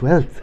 12th,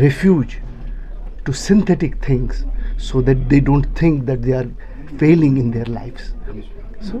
refuge to synthetic things so that they don't think that they are failing in their lives. So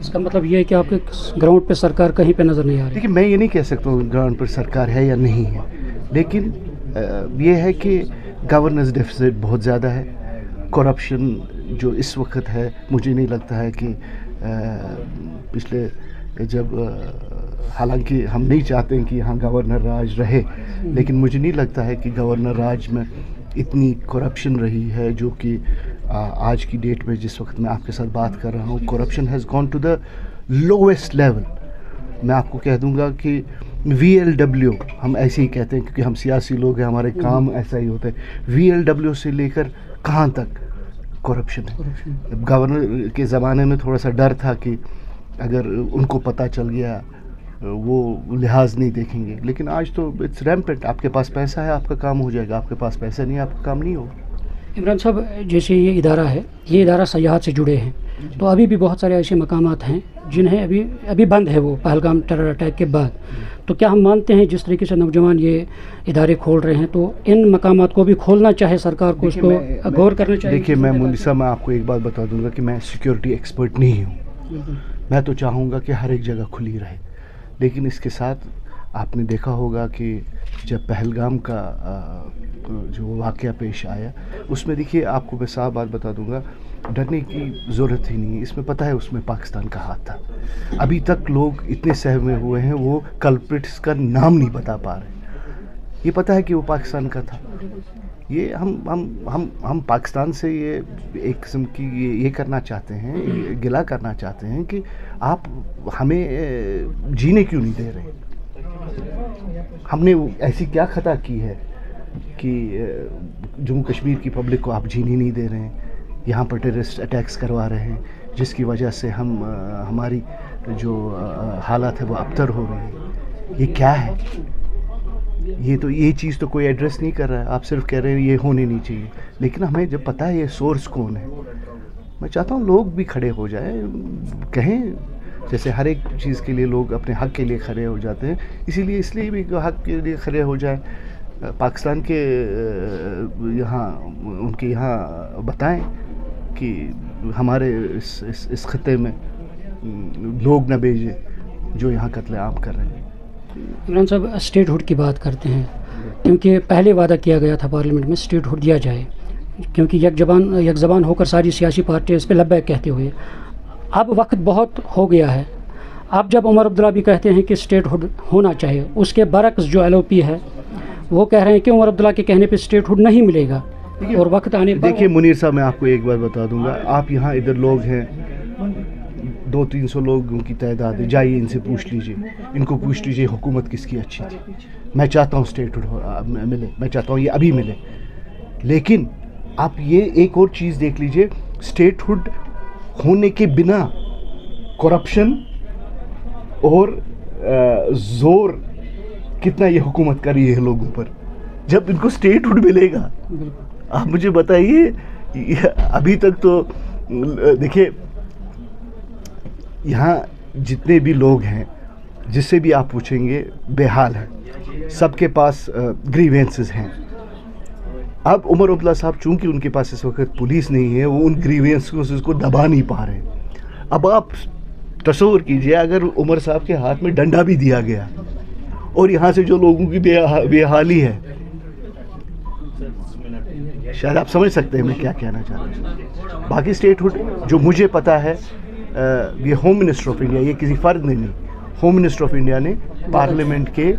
اس کا مطلب یہ ہے کہ آپ کے گراؤنڈ پہ سرکار کہیں پہ نظر نہیں آ رہی؟ دیکھیے میں یہ نہیں کہہ سکتا ہوں گراؤنڈ پر سرکار ہے یا نہیں ہے، لیکن یہ ہے کہ گورننس ڈیفیسٹ بہت زیادہ ہے. کرپشن جو اس وقت ہے، مجھے نہیں لگتا ہے کہ پچھلے جب حالانکہ ہم نہیں چاہتے ہیں کہ یہاں گورنر راج رہے، لیکن مجھے نہیں لگتا ہے کہ گورنر راج میں اتنی کرپشن رہی ہے جو کہ آج کی ڈیٹ میں جس وقت میں آپ کے ساتھ بات کر رہا ہوں، corruption has gone to the lowest level. میں آپ کو کہہ دوں گا کہ VLW ہم ایسے ہی کہتے ہیں کیونکہ ہم سیاسی لوگ ہیں، ہمارے کام ایسا ہی ہوتا ہے. VLW سے لے کر کہاں تک کرپشن ہے. گورنر کے زمانے میں تھوڑا سا ڈر تھا کہ اگر ان کو پتہ چل گیا وہ لحاظ نہیں دیکھیں گے، لیکن آج تو اٹس ریمپنٹ. آپ کے پاس پیسہ ہے آپ کا کام ہو جائے گا، آپ کے پاس پیسہ نہیں ہے آپ کا کام نہیں ہوگا. عمران صاحب، جیسے یہ ادارہ ہے، یہ ادارہ سیاحت سے جڑے ہیں، تو ابھی بھی بہت سارے ایسے مقامات ہیں جنہیں ابھی بند ہے وہ پہلگام ٹیرر اٹیک کے بعد. تو کیا ہم مانتے ہیں جس طریقے سے نوجوان یہ ادارے کھول رہے ہیں تو ان مقامات کو بھی کھولنا چاہے سرکار کو، اس کو غور کرنا چاہیے؟ دیکھیے میں مونسا میں آپ کو ایک بات بتا دوں گا کہ میں سیکیورٹی ایکسپرٹ نہیں ہوں. میں تو چاہوں گا کہ ہر ایک جگہ کھلی رہے، لیکن اس کے ساتھ آپ نے دیکھا ہوگا کہ جب پہلگام کا جو واقعہ پیش آیا اس میں دیکھیے آپ کو میں صاف بات بتا دوں گا، ڈرنے کی ضرورت ہی نہیں ہے. اس میں پتہ ہے اس میں پاکستان کا ہاتھ تھا. ابھی تک لوگ اتنے سہمے ہوئے ہیں وہ کلپرٹس کا نام نہیں بتا پا رہے. یہ پتہ ہے کہ وہ پاکستان کا تھا. یہ ہم پاکستان سے یہ ایک قسم کی یہ کرنا چاہتے ہیں، گلہ کرنا چاہتے ہیں کہ آپ ہمیں جینے کیوں نہیں دے رہے. ہم نے ایسی کیا خطا کی ہے کہ جموں کشمیر کی پبلک کو آپ جینے نہیں دے رہے ہیں، یہاں پر ٹیررسٹ اٹیکس کروا رہے ہیں جس کی وجہ سے ہماری جو حالات ہے وہ ابتر ہو رہی ہے. یہ کیا ہے؟ یہ چیز تو کوئی ایڈریس نہیں کر رہا ہے. آپ صرف کہہ رہے ہیں یہ ہونے نہیں چاہیے، لیکن ہمیں جب پتہ ہے یہ سورس کون ہے. میں چاہتا ہوں لوگ بھی کھڑے ہو جائیں، کہیں جیسے ہر ایک چیز کے لیے لوگ اپنے حق کے لیے کھڑے ہو جاتے ہیں، اس لیے بھی حق کے لیے کھڑے ہو جائیں. پاکستان کے ان کے یہاں بتائیں کہ ہمارے اس خطے میں لوگ نہ بھیجیں جو یہاں قتل عام کر رہے ہیں. عمران صاحب، اسٹیٹ ہوڈ کی بات کرتے ہیں، کیونکہ پہلے وعدہ کیا گیا تھا پارلیمنٹ میں اسٹیٹ ہوڈ دیا جائے، کیونکہ یک زبان ہو کر ساری سیاسی پارٹیاں اس پہ لبیک کہتے ہوئے. اب وقت بہت ہو گیا ہے. اب جب عمر عبداللہ بھی کہتے ہیں کہ اسٹیٹ ہوڈ ہونا چاہیے، اس کے برعکس جو LOP ہے وہ کہہ رہے ہیں کہ عمر عبداللہ کے کہنے پہ اسٹیٹ ہوڈ نہیں ملے گا اور وقت آنے پر. دیکھیے منیر صاحب، میں آپ کو ایک بات بتا دوں گا. آپ یہاں ادھر لوگ ہیں 200-300 لوگوں کی تعداد ہے، جائیے ان سے پوچھ لیجئے، ان کو پوچھ لیجئے حکومت کس کی اچھی تھی. میں چاہتا ہوں اسٹیٹ ہوڈ ملے، میں چاہتا ہوں یہ ابھی ملے، لیکن آپ یہ ایک اور چیز دیکھ لیجئے، اسٹیٹ ہوڈ ہونے کے بنا کرپشن اور زور کتنا یہ حکومت کر رہی ہے لوگوں پر. جب ان کو اسٹیٹ ہوڈ ملے گا، آپ مجھے بتائیے. ابھی تک تو دیکھیے یہاں جتنے بھی لوگ ہیں جس سے بھی آپ پوچھیں گے بے حال ہیں، سب کے پاس گریوینسز ہیں. اب عمر عبداللہ صاحب چونکہ ان کے پاس اس وقت پولیس نہیں ہے، وہ ان گریوینسز کو دبا نہیں پا رہے. اب آپ تصور کیجئے اگر عمر صاحب کے ہاتھ میں ڈنڈا بھی دیا گیا اور یہاں سے جو لوگوں کی بے حالی ہے، شاید آپ سمجھ سکتے ہیں میں کیا کہنا چاہ رہا ہوں. باقی اسٹیٹ ہوڈ جو مجھے پتا ہے، یہ ہوم منسٹر آف انڈیا، یہ کسی فرد نے نہیں، ہوم منسٹر آف انڈیا نے پارلیمنٹ کے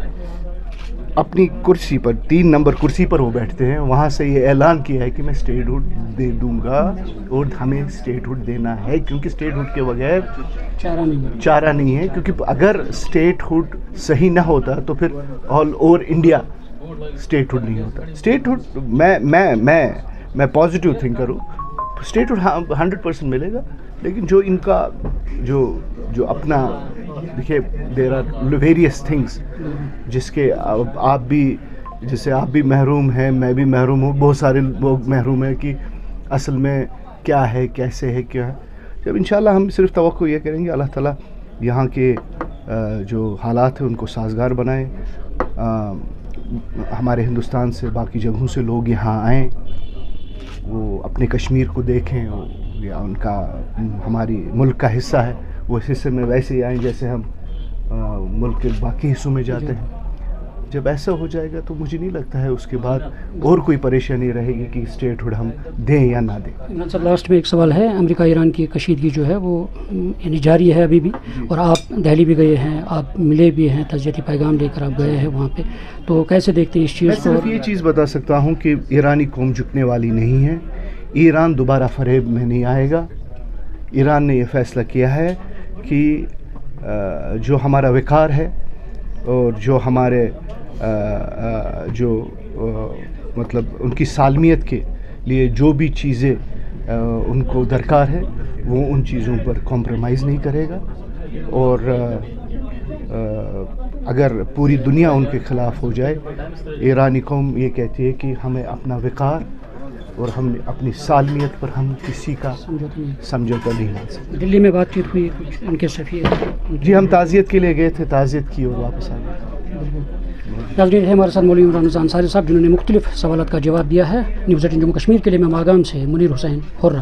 اپنی کرسی پر 3 نمبر کرسی پر وہ بیٹھتے ہیں، وہاں سے یہ اعلان کیا ہے کہ میں اسٹیٹ ہوڈ دے دوں گا اور ہمیں اسٹیٹ ہوڈ دینا ہے، کیونکہ اسٹیٹ ہوڈ کے بغیر چارہ نہیں ہے. کیونکہ اگر اسٹیٹ ہوڈ صحیح نہ ہوتا تو پھر all over India statehood نہیں ہوتا. اسٹیٹ ہوڈ میں پازیٹیو تھنکر ہوں. اسٹیٹ ہوڈ 100% ملے گا، لیکن جو ان کا جو اپنا دیکھیے دیر آر ویریس تھنگس جس سے آپ بھی محروم ہیں، میں بھی محروم ہوں، بہت سارے لوگ محروم ہیں کہ اصل میں کیا ہے، کیسے ہے، کیا ہے. جب انشاءاللہ ہم صرف توقع یہ کریں گے اللہ تعالیٰ یہاں کے جو حالات ہیں ان کو سازگار بنائیں، ہمارے ہندوستان سے باقی جگہوں سے لوگ یہاں آئیں، وہ اپنے کشمیر کو دیکھیں، یا ان کا ہماری ملک کا حصہ ہے وہ اس حصے میں ویسے ہی آئیں جیسے ہم ملک کے باقی حصوں میں جاتے ہیں. جب ایسا ہو جائے گا تو مجھے نہیں لگتا ہے اس کے بعد اور کوئی پریشانی رہے گی کہ اسٹیٹ ہوڈ ہم دیں یا نہ دیں. عمران صاحب لاسٹ میں ایک سوال ہے، امریکہ ایران کی کشیدگی جو ہے وہ یعنی جاری ہے ابھی بھی، اور آپ دہلی بھی گئے ہیں، آپ ملے بھی ہیں، تعزیتی پیغام لے کر آپ گئے ہیں وہاں پہ، تو کیسے دیکھتے ہیں اس چیز کو؟ میں صرف یہ چیز بتا سکتا ہوں کہ ایرانی قوم جھکنے والی نہیں ہے. ایران دوبارہ فریب میں نہیں آئے گا. ایران نے یہ فیصلہ کیا ہے کہ جو ہمارا وقار ہے اور جو ہمارے مطلب ان کی سالمیت کے لیے جو بھی چیزیں ان کو درکار ہے وہ ان چیزوں پر کمپرومائز نہیں کرے گا. اور اگر پوری دنیا ان کے خلاف ہو جائے، ایرانی قوم یہ کہتی ہے کہ ہمیں اپنا وقار اور ہم اپنی سالمیت پر ہم کسی کا سمجھوتا نہیں مان سکتے. دلی میں بات چیت ہوئی کچھ ان کے سفیر؟ جی ہم تعزیت کے لیے گئے تھے، تعزیت کی اور واپس آ گئے. ناظرین ہے ہمارے ساتھ مولوی عمران رضا انصاری صاحب، جنہوں نے مختلف سوالات کا جواب دیا ہے. نیوز 18 جموں کشمیر کے لیے میں ماگام سے منیر حسین ہرہ.